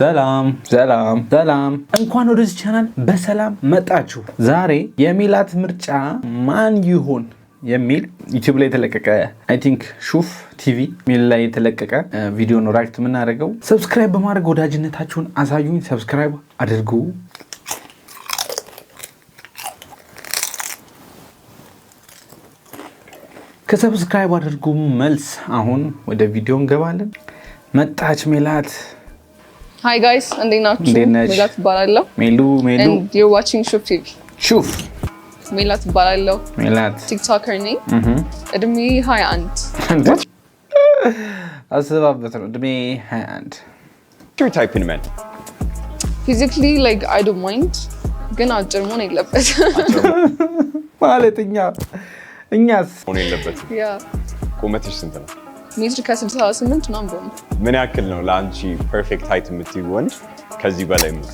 ሰላም እንኳን ወደዚህ ቻናል በሰላም መጣችሁ። ዛሬ የሚላት ምርጫ ማን ይሆን የሚል ዩቲዩብ ላይ የተለቀቀ አይ ቲንክ ሹፍ ቲቪ ሚል ላይ የተለቀቀ ቪዲዮ ነው ሪአክት የምናደርገው። ሰብስክራይብ በማድረግ ወዳጅነታችሁን አሳዩኝ። ሰብስክራይብ አድርጉ። ከሰብስክራይብ አድርጉ መልስ አሁን ወደ ቪዲዮ እንገባለን። መጣች ሜላት። Hi guys, እንዴት ናችሁ? ሜላት እባላለሁ። ሜሉ and you're watching ሹፍ ቲቪ። ሹፍ ሜላት እባላለሁ። ሜላት ቲክቶከር ነኝ። እድሜ 21 አስባበት ነው። እድሜ 21 your type in men physically like I don't mind ግን አጭር መሆን የለበትም ማለት እኛስ ሆነ የለበት። ያ ቁመትሽ ስንት ነው? ሜትር ከ68 ነው። ምን ያክል ነው ለአንቺ ፐርፌክት ሃይት የምትይው ወንድ? ከዚህ በላይ ነው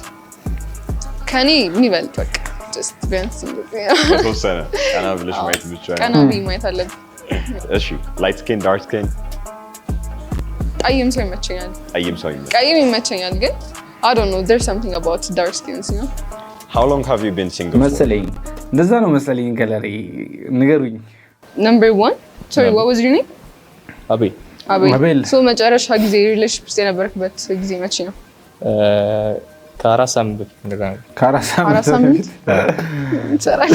ከኔ የሚበልጥ በቃ just ቢያንስ ተወሰነ ቀና ብለሽ ማየት ብቻ ነው። ቀና ብዬ ማየት አለብኝ። እሺ ላይት ስኪን ዳርክ ስኪን? ቀይም ሰው ይመቸኛል። ቀይም ይመቸኛል ግን I don't know there's something about dark skins, you know. How long have you been single? መሰለኝ እንደዛ ነው መሰለኝ። ከለሪ ንገሩኝ። Number 1 sorry what was your name? አቤል። ሶ መጨረሻ ጊዜ ሪሌሽንሺፕ ውስጥ የነበርክበት ጊዜ መቼ ነው? ከአራት ሳምንት በፊት እንደዛ ነው። ከአራት ሳምንት ይሰራል።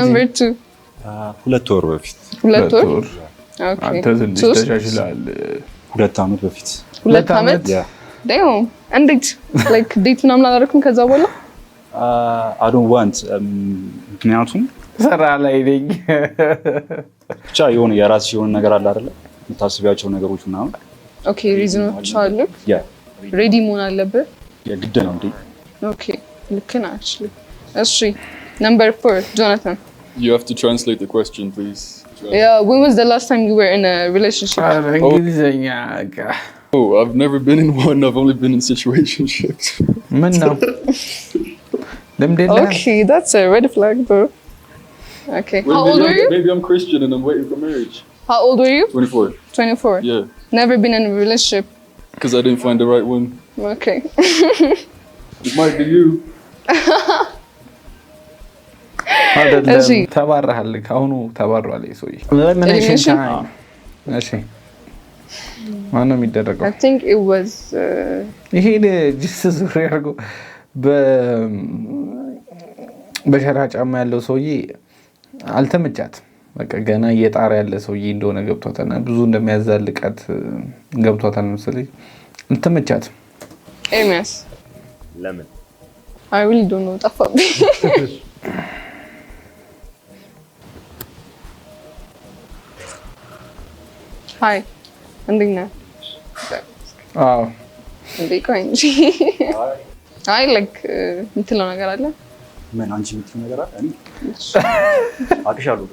Number 2 2 ወር በፊት። 2 ወር ኦኬ። አንተ ትንሽ ተሻሽላል። 2 ዓመት በፊት። 2 ዓመት ዳይም እንዴት ላይክ ዴት ምናምን አላደረኩም ከዛ በኋላ I don't want ምክንያቱም ሰራ ላይ ነኝ ብቻ የሆነ የራስሽ የሆነ ነገር አለ አይደለ? የምታስቢያቸው ነገሮች ምናምን። ኦኬ ሪዝኖች አሉ። ያ ሬዲ መሆን አለብህ። የግድ ነው እንዴ? ኦኬ ልክ ነህ actually። እሺ Number 4 Jonathan. You have to translate the question, please. Yeah, when was the last time you were in a relationship? እንግሊዘኛ Oh, I've never been in one. I've only been in situationships. ምን ነው ልምድ የለህም? Okay, that's a red flag bro. Okay. Wait, How old were you? Maybe I'm Christian and I'm waiting for marriage. How old were you? 24. 24. Yeah, Never been in a relationship. because I didn't find the right one. Okay. It might be you. አይደለም ተባረሃል። አሁኑ ተባሯል ሰውዬ። elimination time። እሺ ማነው የሚደረገው? I think it was ይሄ ጅስ ዙሪያ አድርጎ በሸራ ጫማ ያለው ሰውዬ አልተመቻትም። በቃ ገና እየጣረ ያለ ሰውዬ እንደሆነ ገብቷታል። ብዙ እንደሚያዛልቃት ገብቷታል መሰለኝ። አልተመቻትም። ኤርሚያስ። ለምን? I really don't know ጠፋብኝ። Hi. እንዴት ነህ? አዎ እንዴ ቆይ እንጂ አይ ላይክ የምትለው ነገር አለ? ምን አንቺ የምትለው ነገር አለ? እኔ አቅሻለሁ።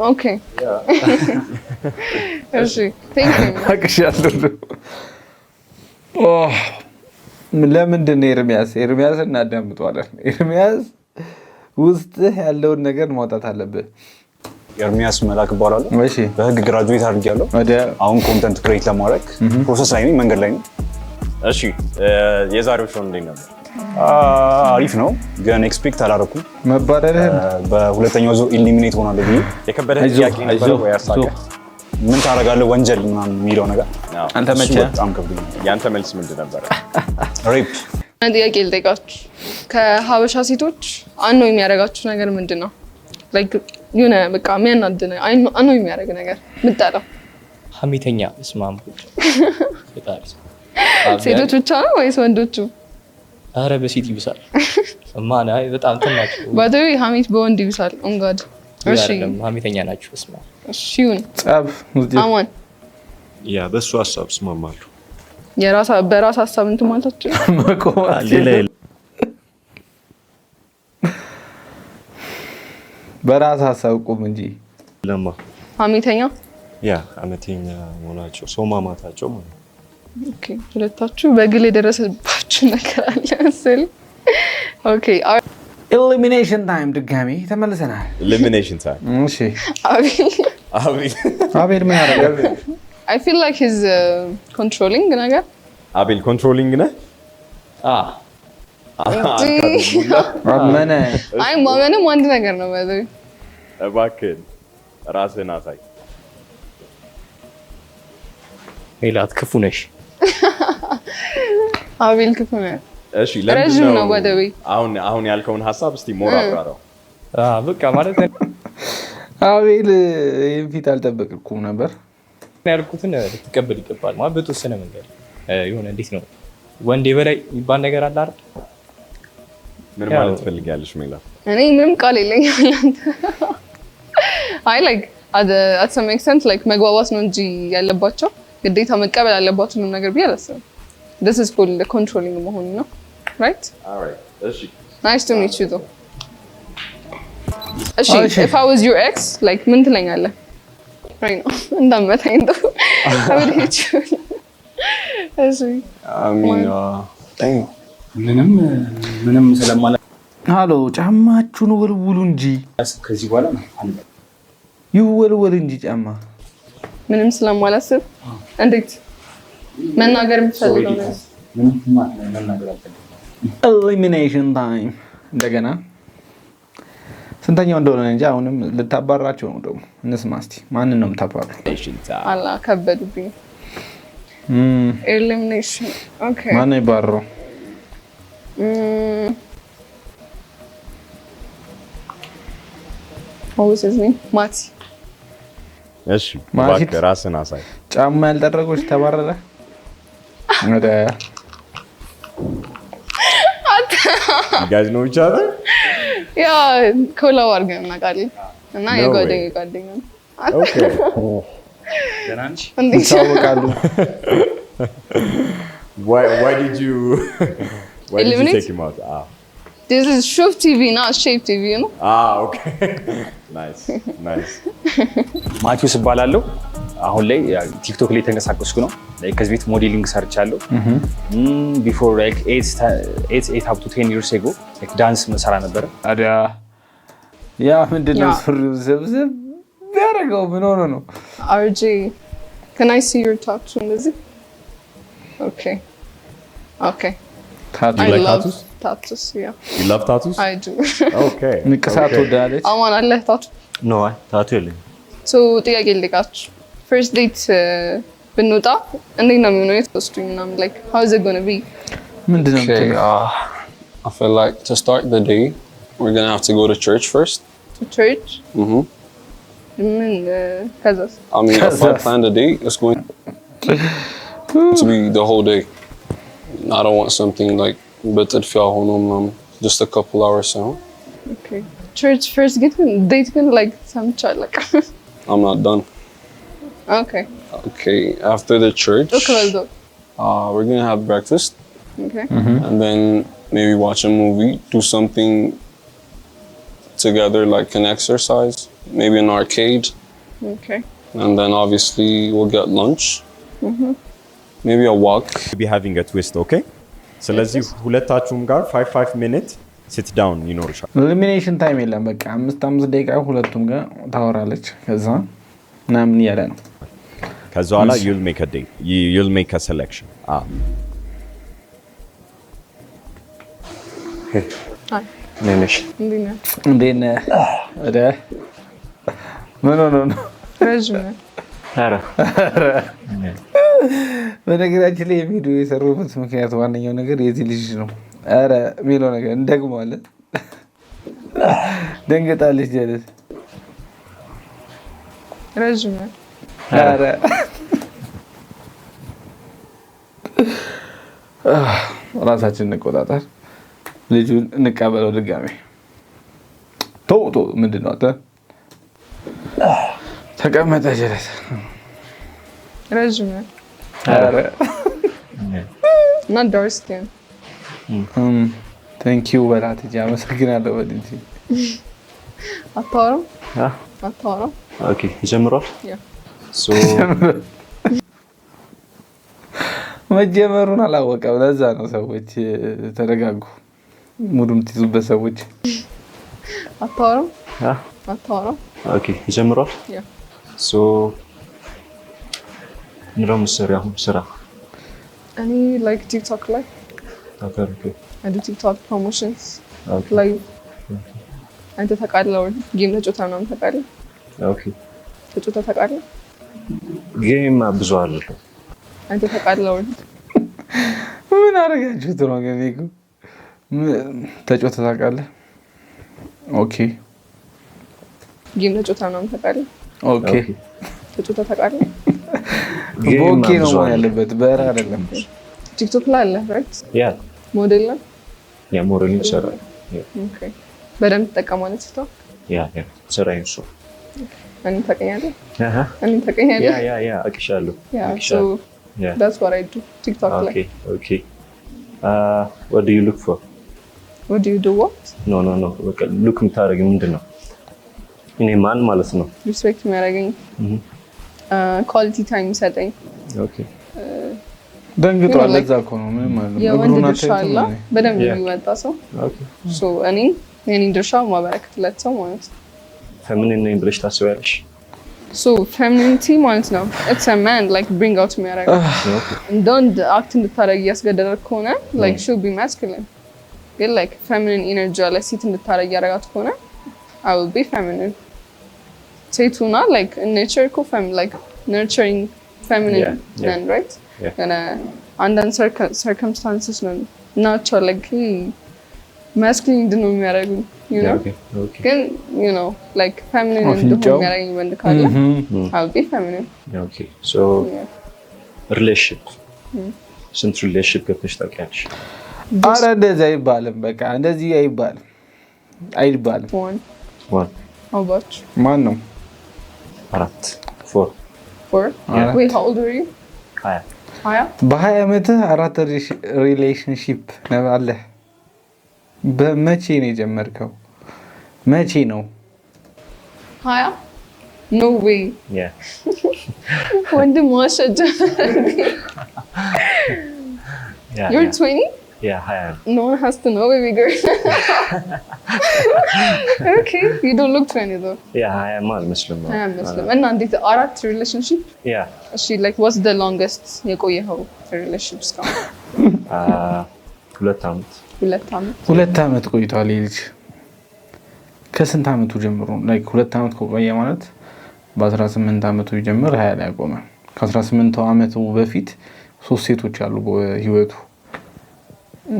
ኦኬ እሺ ቴንክ ዩ አቅሻለሁ። ለምንድን ነው ኤርሚያስ እናዳምጠዋለን። ኤርሚያስ ውስጥህ ያለውን ነገር ማውጣት አለብህ። ኤርሚያስ መላክ እባላለሁ። እሺ በህግ ግራጁዌት አድርጌያለሁ። አሁን ኮንተንት ክሬት ለማድረግ ፕሮሰስ ላይ ነኝ፣ መንገድ ላይ ነኝ። እሺ የዛሬው ሾው እንዴት ነበር? አሪፍ ነው ግን ኤክስፔክት አላደረኩም። መባረርህን በሁለተኛው ዙር ኢሊሚኔት ሆናለሁ ብዬ የከበደ ጥያቄ ነበር ወይ ያሳቀ? ምን ታደርጋለህ ወንጀል ምናምን የሚለው ነገር አንተ መቼ በጣም ከብዶኛል። ያንተ መልስ ምንድን ነበር? ሬፕ። ጥያቄ ልጠይቃችሁ። ከሀበሻ ሴቶች አንዱ የሚያደርጋችሁ ነገር ምንድን ነው? ላይክ የሆነ በቃ የሚያናድድ አንዱ የሚያደርግ ነገር የምጠላው? ሀሜተኛ እስማም ሴቶች ብቻ ነው ወይስ ወንዶቹ? አረ በሴት ይብሳል። ማና በጣም ተናችሁ ባደዊ ሀሜት በወንድ ይብሳል። ኦንጋድ እሺ ሀሜተኛ ናችሁ እስማ። እሺ ይሁን። ጸብ አማን ያ በሱ ሐሳብ እስማማለሁ። በራስ ሐሳብ እንትን ማለታችሁ በራስ ሐሳብ ቁም እንጂ ለማ ሀሜተኛ ሀሜተኛ መሆናቸው ሰው ማማታቸው ማለት ነው። ኦኬ ሁለታችሁ በግል የደረሰባችሁ ነገር አለ መሰለኝ። ኦኬ ኤሊሚኔሽን ታይም ድጋሚ ተመልሰናል። ኤሊሚኔሽን ታይም። እሺ አቤል አቤል ምን ያደርጋል? I feel like he's controlling ነገር አቤል ኮንትሮሊንግ ነህ? አመነ አይ ማመንም አንድ ነገር ነው ማለት እባክህ ራስህን አሳይ። ሜላት ክፉ ነሽ። አቤል ክፉ ነው። እሺ ረጅም ነው ወደቤ አሁን ያልከውን ሐሳብ እስቲ ሞራ አብራራው። በቃ ማለት አቤል ይሄን ፊት አልጠበቅኩም ነበር። ያልኩትን ልትቀበል ይገባል ማለት በተወሰነ መንገድ የሆነ እንዴት ነው ወንዴ በላይ የሚባል ነገር አለ አይደል? ምን ማለት ትፈልጊያለሽ ሜላት? እኔ ምንም ቃል የለኝም ለአንተ። አይ ላይክ at some extent like መግባባት ነው እንጂ ያለባቸው ግዴታ መቀበል አለባቸው ነው ነገር ቢያለሰው this is called the controlling መሆኑ ነው right? All right. እሺ nice to meet you though. እሺ if I was your ex like ምን ትለኛለህ? right now እንዳመታኝ ነው I would hate you. እሺ I mean, dang. ምንም ስለማላ ሃሎ ጫማችሁን ወልውሉ እንጂ ከዚህ በኋላ አንተ ይወልወል እንጂ ጫማ ምንም ስለማላስብ እንዴት መናገር የምትፈልገው ነው? ምንም መናገር አልፈልግም። ኤሊሚኔሽን ታይም እንደገና ስንተኛው እንደሆነ እንጂ አሁንም ልታባራቸው ነው ደግሞ እንስማ እስቲ ማንን ነው የምታባራው? አላ ከበዱብኝ። ኤሊሚኔሽን ኦኬ ማን ነው ይባረው? What is his name? ማቲ። እሺ እባክህ ራስህን አሳይ። ጫማ ያልጠረጎች ተባረረ ወደ You guys know each other? ያ ኮላው አድርገን እናውቃለን እና የጓደኛዬ ጓደኛ ነው። Okay. ደህና ነሽ? ይታወቃሉ። Why did you Eliminate? take him out? This is Shuf TV, not Shape TV, you know? Okay. Nice. ማቲውስ እባላለሁ። አሁን ላይ ቲክቶክ ላይ ተንቀሳቀስኩ ነው። ከዚህ ቤት ሞዴሊንግ ሰርቻለሁ። ቢፎር ላይክ 8 up to 10 years ago like ዳንስ መሰራ ነበር። ታዲያ ያ ምንድነው ሱሪው ዘብዘብ ያደረገው ምን ሆኖ ነው? RJ, can I see your tattoo እንደዚህ? Okay. ታቱ I like love tattoos? tattoos, yeah. You love tattoos? I do. Okay. ንቅሳት ወዳለች አማን አለ ታቱ? ኖ ታቱ የለኝም። So ጥያቄ ልጠይቃችሁ። First date ብንወጣ እንዴት ነው የሚሆነው? የተወስዱኝ ምናምን like how is it going to be? ምንድነው? Okay, I feel like to start the day, we're gonna have to go to church first. To church? ምን ከዛስ? I mean, if I plan the day, it's going to be the whole day. I don't want something like just a couple hours. Okay. Church first date like some child like. I'm not done. Okay. Okay, after the church, Okay, we're gonna have breakfast. Okay. And then maybe watch a movie, do something together like an exercise, maybe an arcade. Okay. And then obviously we'll get lunch. Maybe a walk. We'll be having a twist, okay? ስለዚህ ሁለታችሁም ጋር 5 minutes sit down ይኖርሻል። ኤሊሚኔሽን ታይም የለም። በቃ 5 ደቂቃ ሁለቱም ጋር ታወራለች። ከዛ ምናምን ያለ ነው። ከዛ በኋላ you'll make a date. You'll make a selection. Hi. ነሽ እንዴት ነህ? ወደ ምን ሆኖ ነው? ረጅም ነው። አረ በነገራችን ላይ ቪዲዮ የሰሩበት ምክንያት ዋነኛው ነገር የዚህ ልጅ ነው። አረ የሚለው ነገር እንደግመዋለን። ደንገጣለች ጀለስ ረጅም ነው። አረ ራሳችን እንቆጣጠር። ልጁን እንቀበለው ድጋሜ። ቶ ምንድን ነው አንተ? ተቀመጠ ጀለስ ረጅም ነው። አረ እና ዳርክ ስኪን ቴንክ ዩ በላት እንጂ አመሰግናለሁ በል እንጂ አታወራም? ኦኬ ይጀምራል። ያ ሶ መጀመሩን አላወቀም። ለዛ ነው ሰዎች ተረጋጉ ሙድ የምትይዙበት ሰዎች። አታወራም? ኦኬ ይጀምራል። ያ ሶ ምንድነው የምትሰሪው አሁን ስራ? እኔ like TikTok ላይ Okay. I do TikTok promotions Okay. live አንተ ታውቃለህ ወይ ጌም ተጫውታ ምናምን ታውቃለህ? Okay. ተጫውታ ታውቃለህ? ጌም ብዙ አይደለም። አንተ ታውቃለህ ወይ? ምን አደረጋችሁት ነው ግን እኮ ተጫውተህ ታውቃለህ? ኦኬ ጌም ተጫውታ ምናምን ታውቃለህ? ኦኬ ተጫውታ ታውቃለህ? ኦኬ ነው ማለት ያለበት በራ አይደለም። ቲክቶክ ላይ አለ right? ያ ሞዴል ነው? ያ ሞዴሊንግ ይሰራል። ኦኬ በደንብ ትጠቀማለህ ቲክቶክ? ያ ስራዬ እሱ። እኔ ታውቀኛለህ? አሃ እኔ ታውቀኛለህ? ያ አቅሻለሁ። so that's what I do TikTok ላይ Okay. What do you look for? what do you do what? No. በቃ ሉክ የምታደርጊው ምንድን ነው? እኔ ማን ማለት ነው? ሪስፔክት የሚያደርገኝ ኳሊቲ ታይም ሰጠኝ። ኦኬ ደንግጧል። ለዛ እኮ ነው ምንም ማለት ነው። የወንድ እግሩን ድርሻ አለ አታይም። በደንብ የሚወጣ ሰው ኦኬ so እኔ የኔ ድርሻ ማበረከትለት ሰው ማለት ነው። ፌሚኒን ነኝ ብለሽ ታስቢያለሽ? so femininity ማለት ነው it's a man like bring out የሚያደርግ don't act እንድታደርግ እያስገደደክ ከሆነ like should be masculine ግን like feminine energy ላይ ሴት እንድታደርግ ያደርጋት ከሆነ I will be feminine ሴቱና like in nature እኮ like nurturing feminine man right? and አንዳንድ circumstances ነው ናቸው like masculine እንድንሆን የሚያደርጉኝ you know ግን you know like feminine እንድንሆን የሚያደርጉኝ ወንድ ካለ I will be feminine. Okay so relationship ስንት relationship ገብተሽ ታውቂያለሽ? ኧረ እንደዚህ አይባልም። በቃ እንደዚህ አይባልም። one how about you? ማን ነው? 4 wait how old are you? 20 በ20 ዓመትህ 4 ሪሌሽንሺፕ አለ። በመቼ ነው የጀመርከው? መቼ ነው? 20 no way yeah ወንድም ዋሸጀ you're 20? yeah 20 no one has to know baby girl. okay you don't look 20 though. yeah 20 ማለት መስለም ነው። መስለም እና እንዴት 4 relationship? yeah እሺ like what's the longest የቆየኸው relationship እስካሁን? 2 ዓመት 2 ዓመት ቆይቷል ይሄ ልጅ። ከስንት ዓመቱ ጀምሮ ላይክ 2 ዓመት ቆየ ማለት በ18 ዓመቱ ጀምሮ 20 ላይ ቆመ። ከ18 ዓመቱ በፊት 3 ሴቶች አሉ በህይወቱ።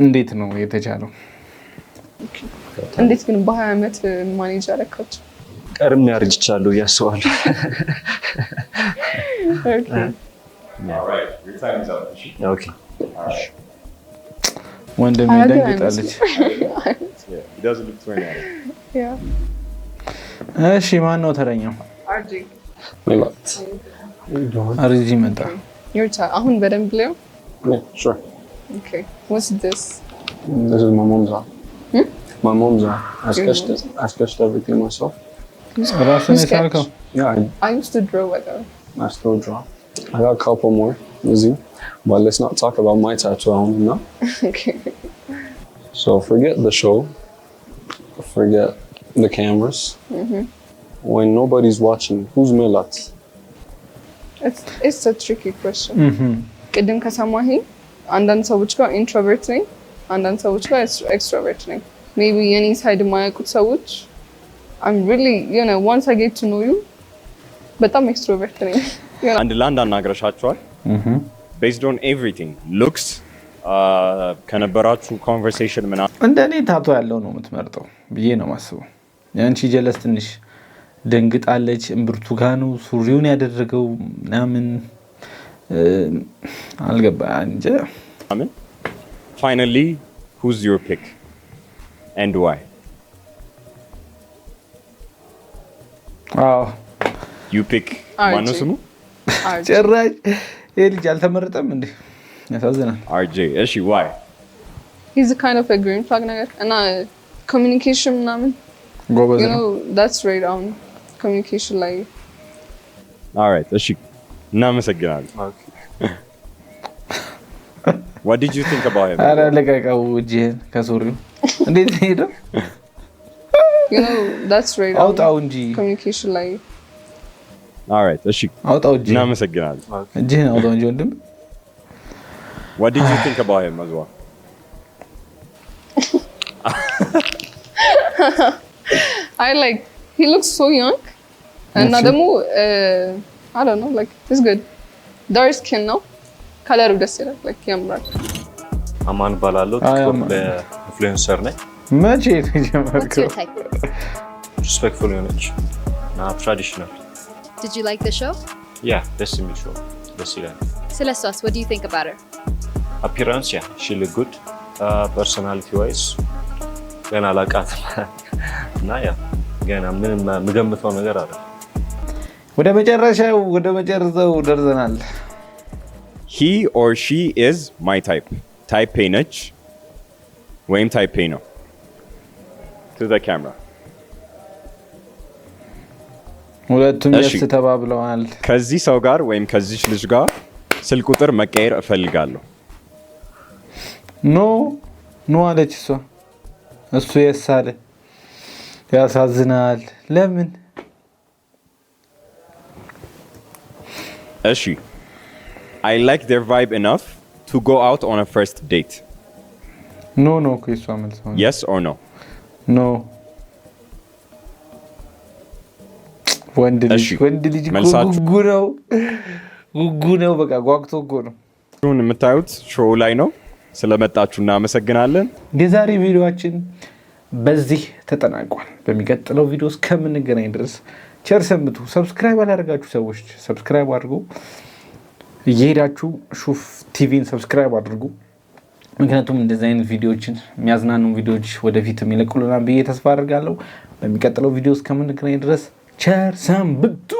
እንዴት ነው የተቻለው? እንዴት ግን በ20 ዓመት ማኔጅ አደረካችሁ? ቀርም ያርጅቻለሁ ያስዋል። okay All right, your time is up. okay ወንድም ይደንግጣለች። Yeah, he doesn't look 20 at all. yeah እሺ ማን ነው ተረኛው? RJ Milat. አርጂ መጣ። your turn አሁን በደንብ ላይ Yeah, sure. okay what's this? This is my mom's house. My mom's house. I sketched everything myself. ራስን sketch? የሳልከው? Yeah, I used to draw with her. I still draw. I got a couple more, easy. But let's not talk about my tattoo on now. okay So forget the show. Forget the cameras. When nobody's watching, who's Milat? it's a tricky question. ቅድም ከሰማህ አንዳንድ ሰዎች ጋር ኢንትሮቨርት ነኝ፣ አንዳንድ ሰዎች ጋር ኤክስትሮቨርት ነኝ። ሜቢ የኔ ሳይድ የማያውቁት ሰዎች I'm really you know once I get to know you በጣም ኤክስትሮቨርት ነኝ። አንድ ለአንድ አናግረሻቸዋል? Based on everything looks ከነበራችሁ ኮንቨርሴሽን ምናምን እንደኔ ታቶ ያለው ነው የምትመርጠው ብዬ ነው ማስበው። ያንቺ ጀለስ ትንሽ ደንግጣለች። ብርቱካኑ ሱሪውን ያደረገው ምናምን አልገባ እንጂ አምን finally who's your pick and why? አዎ you pick ማነው ስሙ? ጭራሽ ይሄ ልጅ አልተመረጠም እንዴ? ያሳዝናል። RJ እሺ why? he's a kind of a green flag ነገር እና communication ምናምን ጎበዝ you ነው። know that's right on communication ላይ all right እሺ እናመሰግናለን። what did you think about him? አረ ለቀቀው እጅህን ከሱሪው እንዴት ሄደው? you know that's right on አውጣው እንጂ communication ላይ alright እሺ አውጣው እጅ እናመሰግናለን እጅህን አውጣው እንጂ ወንድም what did you think about him as well I like he looks so young and ደግሞ I don't know like he's good dark skin ነው ከለሩ ደስ ይላል like ያምራል አማን ባላለው ቲክቶክ ኢንፍሉዌንሰር ነኝ መቼ What's your ተጀመርከው type? ሪስፔክትፉል የሆነች እና ትራዲሽናል Did you like the show? ያ ደስ የሚል ሾው ደስ ይላል Celestos, what do you think about her? አፒራንስ ያ ሺ ሉክ ጉድ ፐርሶናሊቲ ዋይዝ ገና አላውቃትም እና ያ ገና ምንም የምገምተው ነገር አለ ወደ መጨረሻው ደርሰናል he or she is my type type A ነች ወይም type A ነው to the camera ሁለቱም እሺ። ደስ ተባብለዋል ከዚህ ሰው ጋር ወይም ከዚህ ልጅ ጋር ስልክ ቁጥር መቀየር እፈልጋለሁ ኖ አለች እሱ የሳለ ያሳዝናል ለምን እሺ I like their vibe enough to go out on a first date ኖ ከሷ መልስ ነው yes or no ኖ ወንድ ልጅ መልሳችሁ? ጉጉ ነው በቃ ጓግቶ እኮ ነው ሁን የምታዩት ሾው ላይ ነው ስለመጣችሁ እናመሰግናለን የዛሬ ቪዲዮአችን በዚህ ተጠናቋል በሚቀጥለው ቪዲዮ እስከምንገናኝ ድረስ ቸር ሰንብቱ ሰብስክራይብ አላደረጋችሁ ሰዎች ሰብስክራይብ አድርጉ እየሄዳችሁ ሹፍ ቲቪን ሰብስክራይብ አድርጉ ምክንያቱም እንደዚህ አይነት ቪዲዮዎችን የሚያዝናኑ ቪዲዮዎች ወደፊት የሚለቁልናል ብዬ ተስፋ አድርጋለሁ በሚቀጥለው ቪዲዮ እስከምንገናኝ ድረስ ቸር ሰንብቱ